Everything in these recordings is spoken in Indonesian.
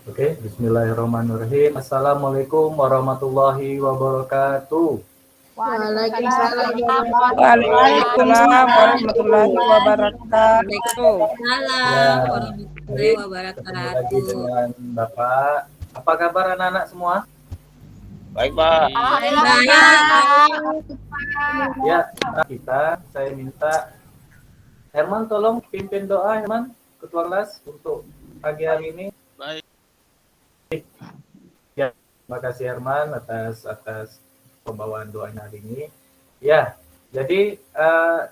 Oke, bismillahirrahmanirrahim. Assalamualaikum warahmatullahi wabarakatuh. Waalaikumsalam Waalaikumsalam warahmatullahi wabarakatuh. Ya, warahmatullahi baik. Ketemu lagi wabarakatuh. dengan Bapak. Apa kabar anak-anak semua? Baik, Pak. Ya, saya minta Herman tolong pimpin doa, Herman, Ketua kelas untuk pagi hari ini. Baik. Ya, terima kasih Herman atas pembawaan doanya hari ini. Ya, jadi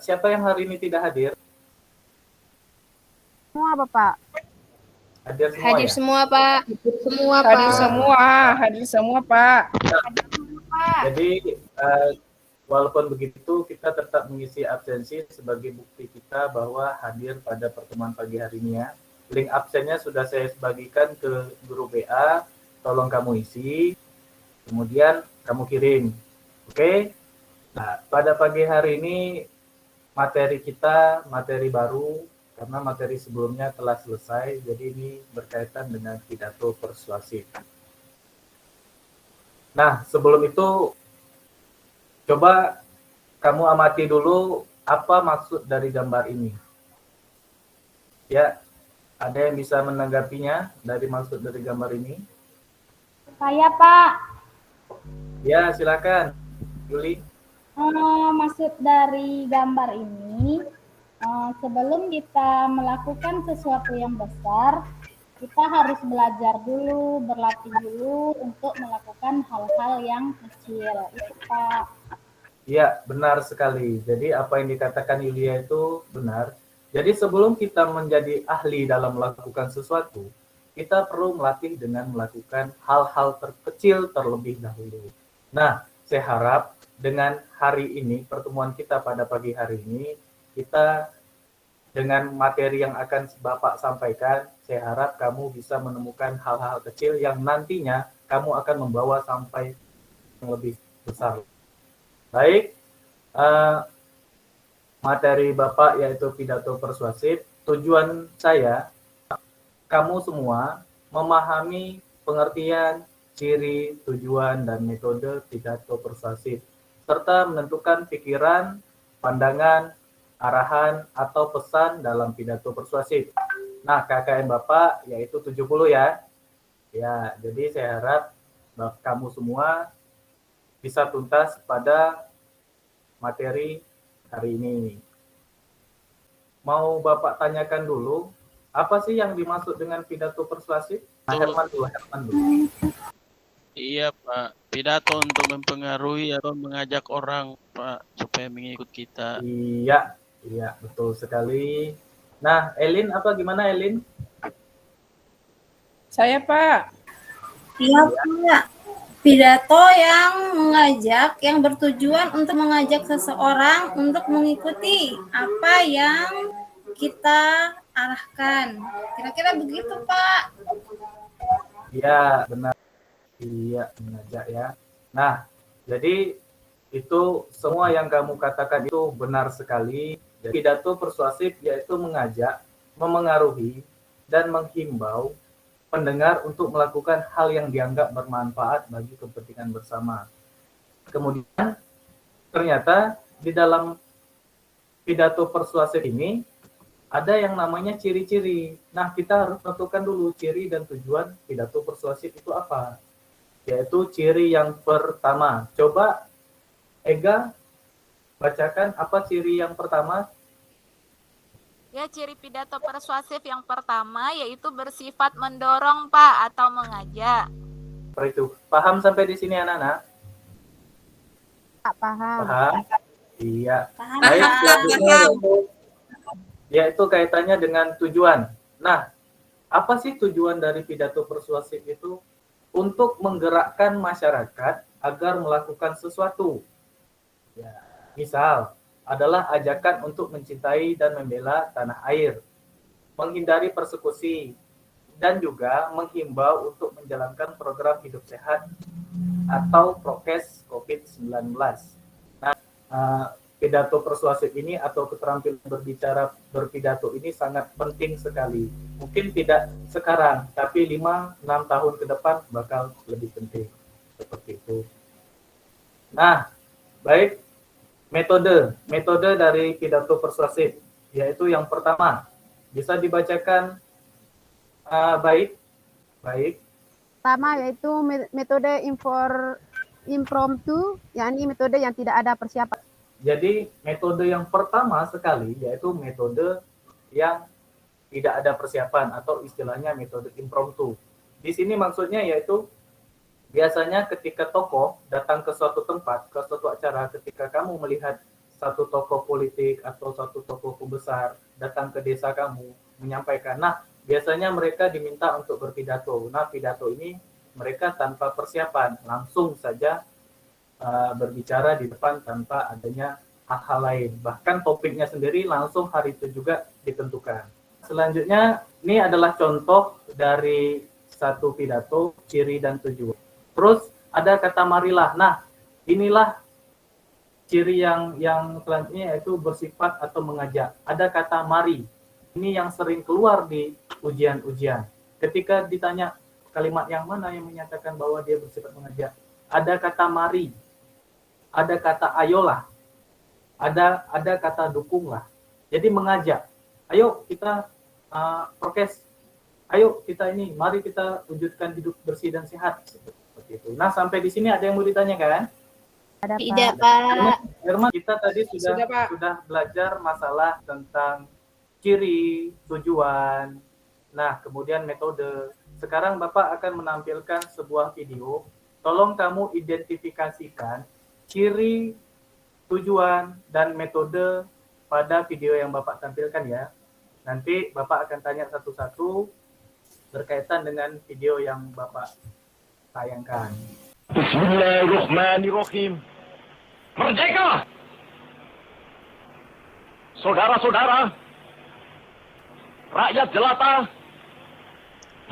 siapa yang hari ini tidak hadir? Semua Bapak. Hadir semua Hadir ya? semua, Pak. Hadir semua Pak. Jadi walaupun begitu kita tetap mengisi absensi sebagai bukti kita bahwa hadir pada pertemuan pagi hari ini ya. Link absennya sudah saya bagikan ke grup WA, tolong kamu isi, kemudian kamu kirim. Oke? Nah, pada pagi hari ini materi kita materi baru karena materi sebelumnya telah selesai, jadi ini berkaitan dengan pidato persuasif. Nah, sebelum itu coba kamu amati dulu apa maksud dari gambar ini. Ya, ada yang bisa menanggapinya dari maksud dari gambar ini? Saya Pak, Ya, silakan, Yuli. maksud dari gambar ini, sebelum kita melakukan sesuatu yang besar, kita harus belajar dulu, berlatih dulu untuk melakukan hal-hal yang kecil. Itu Pak. Ya, benar sekali. Jadi apa yang dikatakan Yulia itu benar. Jadi sebelum kita menjadi ahli dalam melakukan sesuatu, kita perlu melatih dengan melakukan hal-hal terkecil terlebih dahulu. Nah, saya harap dengan hari ini, pertemuan kita pada pagi hari ini, kita dengan materi yang akan Bapak sampaikan, saya harap kamu bisa menemukan hal-hal kecil yang nantinya kamu akan membawa sampai yang lebih besar. Baik, materi Bapak yaitu pidato persuasif. Tujuan saya, kamu semua memahami pengertian, ciri, tujuan, dan metode pidato persuasif, serta menentukan pikiran, pandangan, arahan, atau pesan dalam pidato persuasif. Nah, KKM Bapak yaitu 70 ya. Ya, jadi saya harap kamu semua bisa tuntas pada materi hari ini. Mau Bapak tanyakan dulu, apa sih yang dimaksud dengan pidato persuasif? Herman dulu. Iya, Pak. Pidato untuk mempengaruhi atau mengajak orang, Pak, supaya mengikut kita. Iya, betul sekali. Nah, Elin, gimana Elin? Saya Pak. Iya, Pak. Pidato yang mengajak, yang bertujuan untuk mengajak seseorang untuk mengikuti apa yang kita arahkan. Kira-kira begitu, Pak. Iya, benar. Iya, mengajak ya. Nah, jadi itu semua yang kamu katakan itu benar sekali. Jadi, pidato persuasif yaitu mengajak, memengaruhi, dan menghimbau pendengar untuk melakukan hal yang dianggap bermanfaat bagi kepentingan bersama. Kemudian, ternyata di dalam pidato persuasif ini ada yang namanya ciri-ciri. Nah, kita harus tentukan dulu ciri dan tujuan pidato persuasif itu apa. Yaitu ciri yang pertama. Coba Ega bacakan apa ciri yang pertama. Ya, ciri pidato persuasif yang pertama yaitu bersifat mendorong, Pak, atau mengajak. Seperti itu. Paham sampai di sini anak-anak? Paham. Paham? Iya. Paham. Baik, selanjutnya yaitu kaitannya dengan tujuan. Nah, apa sih tujuan dari pidato persuasif itu? Untuk menggerakkan masyarakat agar melakukan sesuatu. Ya, misal, adalah ajakan untuk mencintai dan membela tanah air, menghindari persekusi, dan juga menghimbau untuk menjalankan program hidup sehat atau prokes COVID-19. Nah, pidato persuasif ini atau keterampilan berbicara berpidato ini sangat penting sekali. Mungkin tidak sekarang, tapi 5-6 tahun ke depan bakal lebih penting. Seperti itu. Nah, baik, metode dari pidato persuasif, yaitu yang pertama, bisa dibacakan baik. Pertama yaitu metode impromptu, yakni metode yang tidak ada persiapan. Jadi metode yang pertama sekali yaitu metode yang tidak ada persiapan atau istilahnya metode impromptu. Di sini maksudnya yaitu biasanya ketika tokoh datang ke suatu tempat, ke suatu acara, ketika kamu melihat satu tokoh politik atau satu tokoh pembesar datang ke desa kamu menyampaikan, nah biasanya mereka diminta untuk berpidato. Nah pidato ini mereka tanpa persiapan, langsung saja berbicara di depan tanpa adanya hal-hal lain. Bahkan topiknya sendiri langsung hari itu juga ditentukan. Selanjutnya, ini adalah contoh dari satu pidato, ciri dan tujuan. Terus ada kata marilah. Nah, inilah ciri yang selanjutnya yaitu bersifat atau mengajak. Ada kata mari. Ini yang sering keluar di ujian-ujian. Ketika ditanya kalimat yang mana yang menyatakan bahwa dia bersifat mengajak, ada kata mari. Ada kata ayolah, ada kata dukunglah. Jadi mengajak, ayo kita prokes, ayo kita ini, mari kita wujudkan hidup bersih dan sehat. Seperti itu. Nah sampai di sini ada yang mau ditanyakan? Tidak, Pak. Herman, kita tadi sudah belajar masalah tentang ciri, tujuan, nah kemudian metode. Sekarang Bapak akan menampilkan sebuah video. Tolong kamu identifikasikan ciri, tujuan, dan metode pada video yang Bapak tampilkan ya. Nanti Bapak akan tanya satu-satu berkaitan dengan video yang Bapak tayangkan. Bismillahirrahmanirrahim. Merdeka! Saudara-saudara, rakyat jelata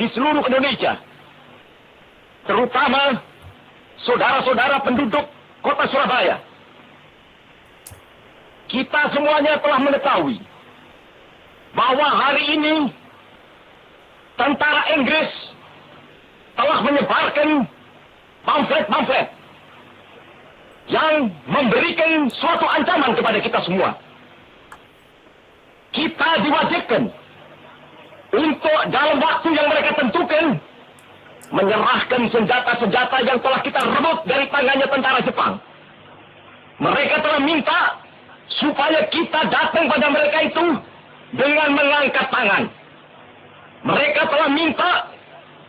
di seluruh Indonesia, terutama saudara-saudara penduduk Kota Surabaya. Kita semuanya telah mengetahui bahwa hari ini tentara Inggris telah menyebarkan pamflet-pamflet yang memberikan suatu ancaman kepada kita semua. Kita diwajibkan untuk dalam waktu yang mereka tentukan menyerahkan senjata-senjata yang telah kita rebut dari tangannya tentara Jepang. Mereka telah minta supaya kita datang pada mereka itu dengan mengangkat tangan. Mereka telah minta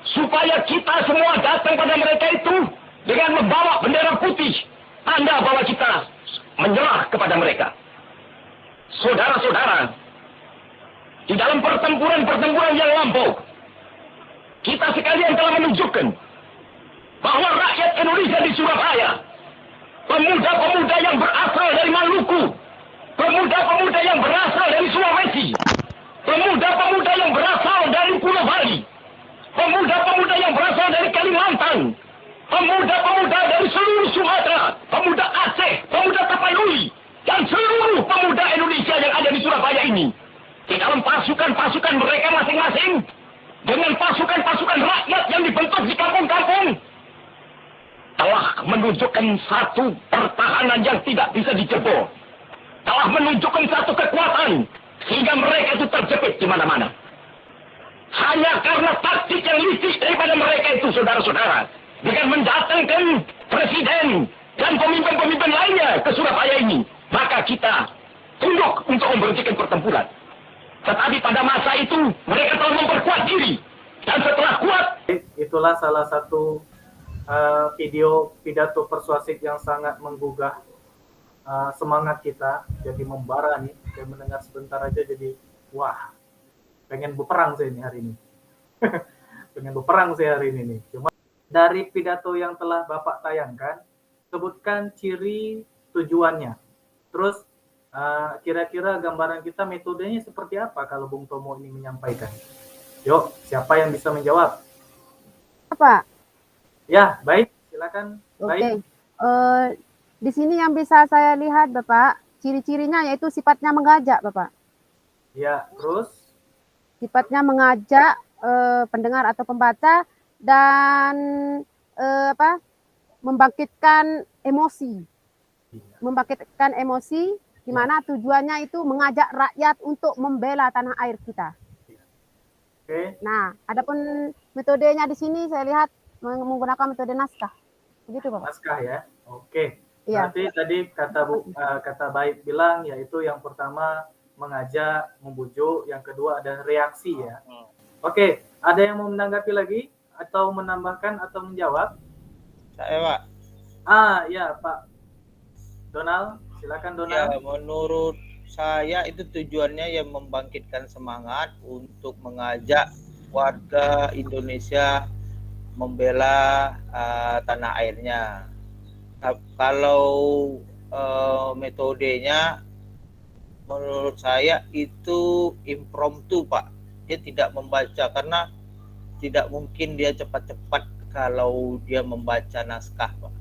supaya kita semua datang pada mereka itu dengan membawa bendera putih, tanda bahwa kita menyerah kepada mereka. Saudara-saudara, di dalam pertempuran-pertempuran yang lampau, kita sekalian telah menunjukkan bahwa rakyat Indonesia di Surabaya, pemuda-pemuda yang berasal dari Maluku, pemuda-pemuda yang berasal dari Sulawesi, pemuda-pemuda yang berasal dari Pulau Bali, pemuda-pemuda yang berasal dari Kalimantan, pemuda-pemuda dari seluruh Sumatera, pemuda Aceh, pemuda Tapanuli, dan seluruh pemuda Indonesia yang ada di Surabaya ini, di dalam pasukan-pasukan mereka masing-masing, dengan pasukan-pasukan rakyat yang dibentuk di kampung-kampung, telah menunjukkan satu pertahanan yang tidak bisa dijebol, telah menunjukkan satu kekuatan sehingga mereka itu terjepit di mana-mana. Hanya karena taktik yang licik daripada mereka itu, saudara-saudara, dengan mendatangkan presiden dan pemimpin-pemimpin lainnya ke Surabaya ini, maka kita tunduk untuk memberhentikan pertempuran. Tetapi pada masa itu mereka telah memperkuat diri, dan setelah kuat. Itulah salah satu video pidato persuasif yang sangat menggugah semangat kita, jadi membara nih. Saya mendengar sebentar aja jadi wah, pengen berperang saya ini hari ini. Pengen berperang saya hari ini nih. Cuma dari pidato yang telah Bapak tayangkan, sebutkan ciri, tujuannya. Terus kira-kira gambaran kita metodenya seperti apa kalau Bung Tomo ini menyampaikan? Yuk, siapa yang bisa menjawab? Pak. Ya, baik. Silakan. Oke. Baik. Di sini yang bisa saya lihat, Bapak, ciri-cirinya yaitu sifatnya mengajak, Bapak. Ya, terus? Sifatnya mengajak pendengar atau pembaca dan membangkitkan emosi. Membangkitkan emosi di mana tujuannya itu mengajak rakyat untuk membela tanah air kita. Oke. Nah, adapun metodenya di sini saya lihat menggunakan metode naskah. Begitu, Bapak. Naskah ya. Oke. Iya. Berarti tadi kata Baik bilang yaitu yang pertama mengajak, membujuk, yang kedua ada reaksi ya. Oke, ada yang mau menanggapi lagi atau menambahkan atau menjawab? Saya, Pak. Ya, Pak Donald, silakan Donald. Ya, menurut saya itu tujuannya yang membangkitkan semangat untuk mengajak warga Indonesia membela tanah airnya. Kalau metodenya menurut saya itu impromptu, Pak. Dia tidak membaca karena tidak mungkin dia cepat-cepat kalau dia membaca naskah, Pak.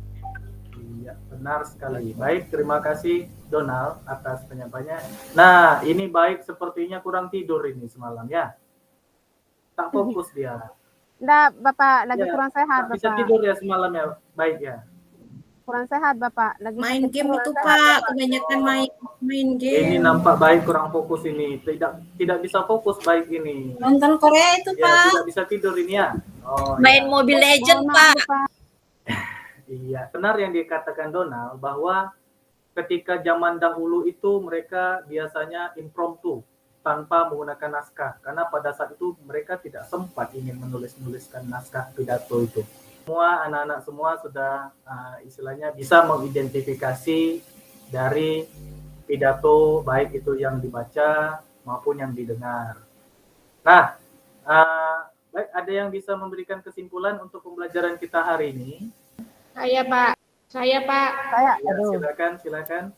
Iya, benar sekali. Baik, terima kasih Donald atas penyampaiannya. Nah, ini Baik sepertinya kurang tidur ini semalam ya. Tak fokus dia. Enggak, Bapak, lagi Ya, kurang sehat, Bisa Bapak. tidur ya semalam ya, Baik ya. Kurang sehat, Bapak. Lagi Main sakit, game kurang itu sehat, Pak, Bapak. kebanyakan main Ini game. nampak Baik kurang fokus ini. Tidak bisa fokus Baik ini. Nonton Korea itu Ya, Pak. tidak bisa tidur ini ya. Oh, Main ya. Mobile Legend Mohon Pak. maaf, Bapak. Iya, benar yang dikatakan Donald bahwa ketika zaman dahulu itu mereka biasanya impromptu tanpa menggunakan naskah karena pada saat itu mereka tidak sempat ingin menuliskan naskah pidato itu. Semua anak-anak semua sudah istilahnya bisa mengidentifikasi dari pidato baik itu yang dibaca maupun yang didengar. Nah, baik, ada yang bisa memberikan kesimpulan untuk pembelajaran kita hari ini? Saya Pak. Saya, Ya, aduh. silakan.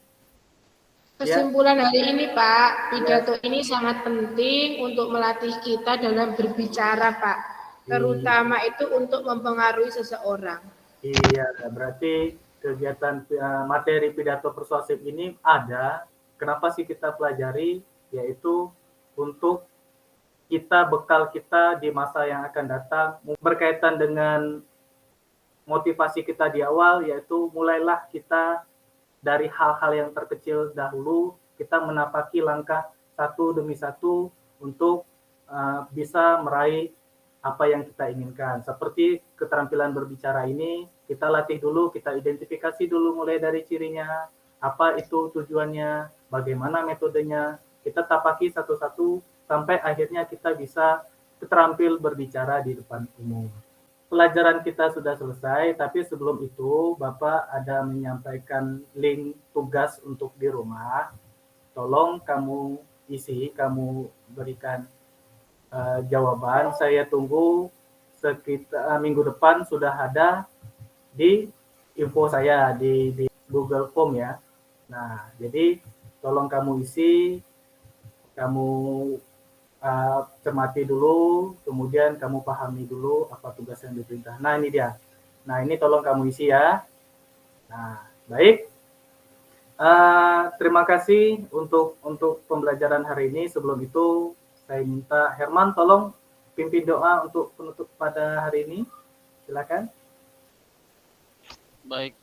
Kesimpulan hari ini Pak, pidato ini sangat penting untuk melatih kita dalam berbicara Pak. Terutama itu untuk mempengaruhi seseorang. Iya, berarti kegiatan materi pidato persuasif ini ada. Kenapa sih kita pelajari? Yaitu untuk bekal kita di masa yang akan datang berkaitan dengan motivasi kita di awal, yaitu mulailah kita dari hal-hal yang terkecil dahulu, kita menapaki langkah satu demi satu untuk bisa meraih apa yang kita inginkan. Seperti keterampilan berbicara ini, kita latih dulu, kita identifikasi dulu mulai dari cirinya, apa itu tujuannya, bagaimana metodenya, kita tapaki satu-satu sampai akhirnya kita bisa terampil berbicara di depan umum. Pelajaran kita sudah selesai, tapi sebelum itu Bapak ada menyampaikan link tugas untuk di rumah. Tolong kamu isi, kamu berikan jawaban. Saya tunggu sekitar minggu depan sudah ada di info saya di Google Form ya. Nah, jadi tolong kamu isi, kamu cermati dulu, kemudian kamu pahami dulu apa tugas yang diperintah. Nah, ini dia. Nah, ini tolong kamu isi ya. Nah, baik. Terima kasih untuk pembelajaran hari ini. Sebelum itu, saya minta Herman tolong pimpin doa untuk penutup pada hari ini. Silakan. Baik,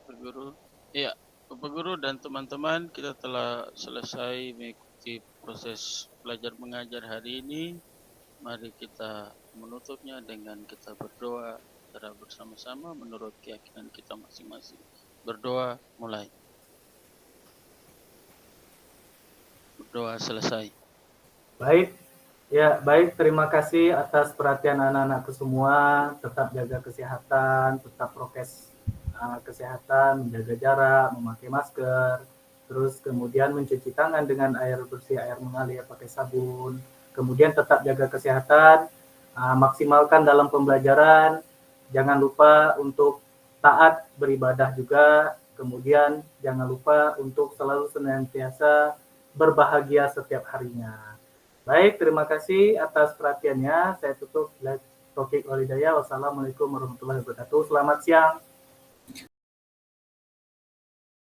Pak Guru. Iya, Bapak Guru dan teman-teman, kita telah selesai mengikuti proses belajar mengajar hari ini. Mari kita menutupnya dengan kita berdoa secara bersama-sama menurut keyakinan kita masing-masing. Berdoa mulai. Berdoa selesai. Baik. Ya, baik. Terima kasih atas perhatian anak-anakku semua. Tetap jaga kesehatan, tetap prokes kesehatan, menjaga jarak, memakai masker, terus kemudian mencuci tangan dengan air bersih, air mengalir pakai sabun. Kemudian tetap jaga kesehatan, maksimalkan dalam pembelajaran. Jangan lupa untuk taat beribadah juga. Kemudian jangan lupa untuk selalu senantiasa berbahagia setiap harinya. Baik, terima kasih atas perhatiannya. Saya tutup. Taufik Walhidayah. Wassalamualaikum warahmatullahi wabarakatuh. Selamat siang.